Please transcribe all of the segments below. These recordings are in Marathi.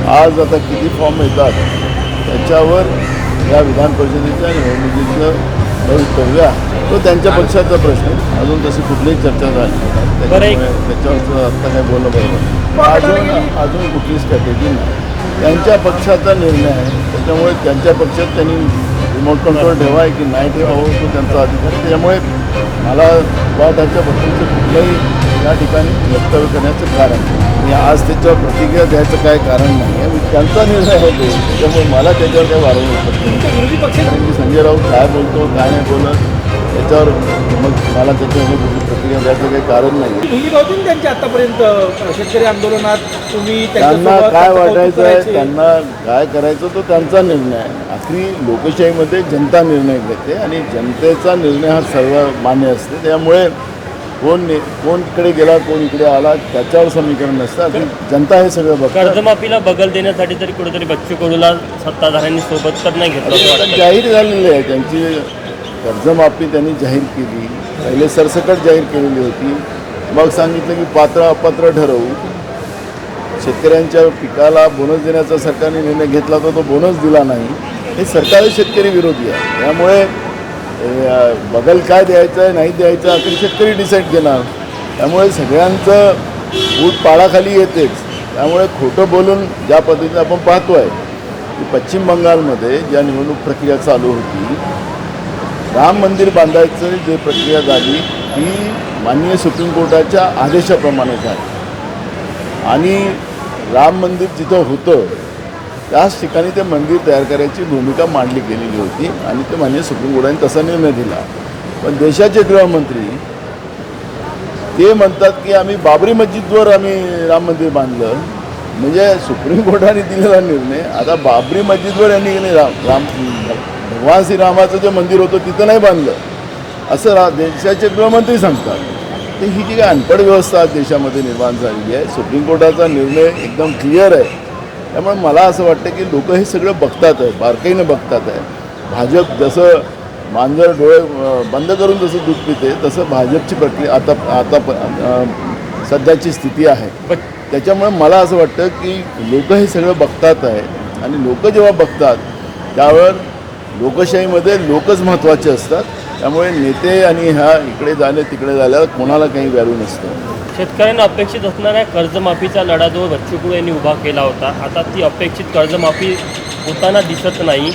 आज आता किती फॉर्म येतात त्याच्यावर या विधान परिषदेच्या निवडणुकीचं भवितव्य आहे. तो त्यांच्या पक्षाचा प्रश्न आहे. अजून तशी कुठलीही चर्चा झाली नाही. त्याच्यावरचं आत्ता काय बोलणं बरोबर अजून कुठली स्ट्रॅटेजी नाही. त्यांच्या पक्षाचा निर्णय आहे. त्याच्यामुळे त्यांच्या पक्षात त्यांनी रिमोट कंट्रोल ठेवा आहे की नाही ठेवावं तो त्यांचा अधिकार आहे. त्यामुळे मला उभाटाच्या बद्दलचं कुठलंही या ठिकाणी वक्तव्य करण्याचं कारण आणि आज त्याच्यावर प्रतिक्रिया द्यायचं काय कारण नाही आहे. त्यांचा निर्णय आहे तो. त्याच्यामुळे मला त्याच्यावर काय वारंवार शकतो विरोधी पक्ष कारण की संजय राऊत काय बोलतो काय नाही बोलत त्याच्यावर मग मला त्याच्यावर कुठली प्रतिक्रिया द्यायचं काही कारण नाही. भूमिका होती ना त्यांची आतापर्यंत शेतकरी आंदोलनात तुम्ही त्यांना काय वाटायचं आहे त्यांना काय करायचं तो त्यांचा निर्णय आहे. आखरी लोकशाहीमध्ये जनता निर्णय घेते आणि जनतेचा निर्णय हा सर्व मान्य असते. त्यामुळे कोण इकडे गेला कोण इकडे आला त्याच्यावर समीकरण नसतं. आखरी जनता हे सगळं बघतं. कर्जमाफीला बगल देण्यासाठी तरी कुठेतरी बच्चू कडूला सत्ताधाऱ्यांनी सोबत तर नाही घेतलं असं वाटतं. जाहीर झालेली आहे त्यांची कर्जमाफी त्यांनी जाहीर केली. पहिले सरसकट जाहीर केलेली होती. मग सांगितलं की पात्र अपात्र ठरवू. शेतकऱ्यांच्या पिकाला बोनस देण्याचा सरकारने निर्णय घेतला तर तो बोनस दिला नाही. हे सरकार शेतकरी विरोधी आहे. त्यामुळे बगल काय द्यायचं आहे नाही द्यायचं अखेर शेतकरी डिसाईड घेणार. त्यामुळे सगळ्यांचं बूट पाडाखाली येतेच. त्यामुळे खोटं बोलून ज्या पद्धतीने आपण पाहतो आहे की पश्चिम बंगालमध्ये ज्या निवडणूक प्रक्रिया चालू होती राम मंदिर बांधायचं जे प्रक्रिया झाली ती माननीय सुप्रीम कोर्टाच्या आदेशाप्रमाणे झाली आणि राम मंदिर जिथं होतं त्याच ठिकाणी ते मंदिर तयार करायची भूमिका मांडली गेलेली होती आणि ते माननीय सुप्रीम कोर्टाने तसा निर्णय दिला. पण देशाचे गृहमंत्री ते म्हणतात की आम्ही बाबरी मस्जिदवर आम्ही राम मंदिर बांधलं. म्हणजे सुप्रीम कोर्टाने दिलेला निर्णय आता बाबरी मस्जिदवर यांनी राम भगवान श्रीरामाचं जे मंदिर होतं तिथं नाही बांधलं असं देशाचे गृहमंत्री सांगतात. तर ही जी काय अनपढ व्यवस्था आज देशामध्ये निर्माण झालेली आहे. सुप्रीम कोर्टाचा निर्णय एकदम क्लिअर आहे. त्यामुळे मला असं वाटतं की लोक हे सगळं बघतात आहे बारकाईनं बघतात आहे. भाजप जसं मांजर डोळे बंद करून जसं दूध पिते तसं भाजपची प्रक्रिया आता सध्याची स्थिती आहे. त्याच्यामुळे मला असं वाटतं की लोक हे सगळं बघतात आहे आणि लोक जेव्हा बघतात त्यावर लोकशाहीमध्ये लोकच महत्त्वाचे असतात. त्यामुळे नेते आणि ह्या इकडे झाले तिकडे झाल्यावर कोणाला काही व्हॅल्यू नसतं. शेतकऱ्यांना अपेक्षित असणाऱ्या कर्जमाफीचा लढा जो बच्चू कडू यांनी उभा केला होता आता ती अपेक्षित कर्जमाफी होताना दिसत नाही.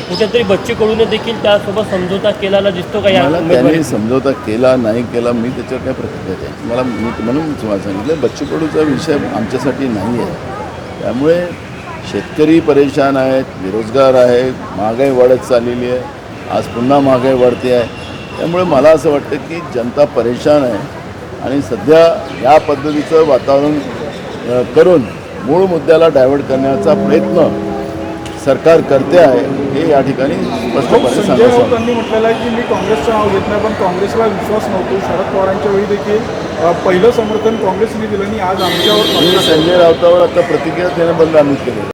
कुठेतरी बच्चू कडूने देखील त्यासोबत समझोता केलेला दिसतो का? मला त्यांनी समझोता केला नाही केला मी त्याच्यावर काय प्रतिक्रिया द्यायची मला म्हणून तुम्हाला सांगितलं बच्चू कडूचा विषय आमच्यासाठी नाही आहे. त्यामुळे शेतकरी परेशान आहेत बेरोजगार आहे महागाई वाढत चाललेली आहे. आज पुन्हा महागाई वाढते आहे. त्यामुळे मला असं वाटतं की जनता परेशान आहे आणि सध्या या पद्धतीचं वातावरण करून मूळ मुद्द्याला डायव्हर्ट करण्याचा प्रयत्न सरकार करते आहे हे या ठिकाणी स्पष्टपणे संजय राऊतांनी म्हटलेलं आहे की मी काँग्रेसचं नाव घेत नाही पण काँग्रेसला विश्वास नव्हतो. शरद पवारांच्या वेळी देखील पहिलं समर्थन काँग्रेसने दिलं आणि आज आमच्यावर संजय राऊतावर आता प्रतिक्रिया देणं बंद आम्ही केलं.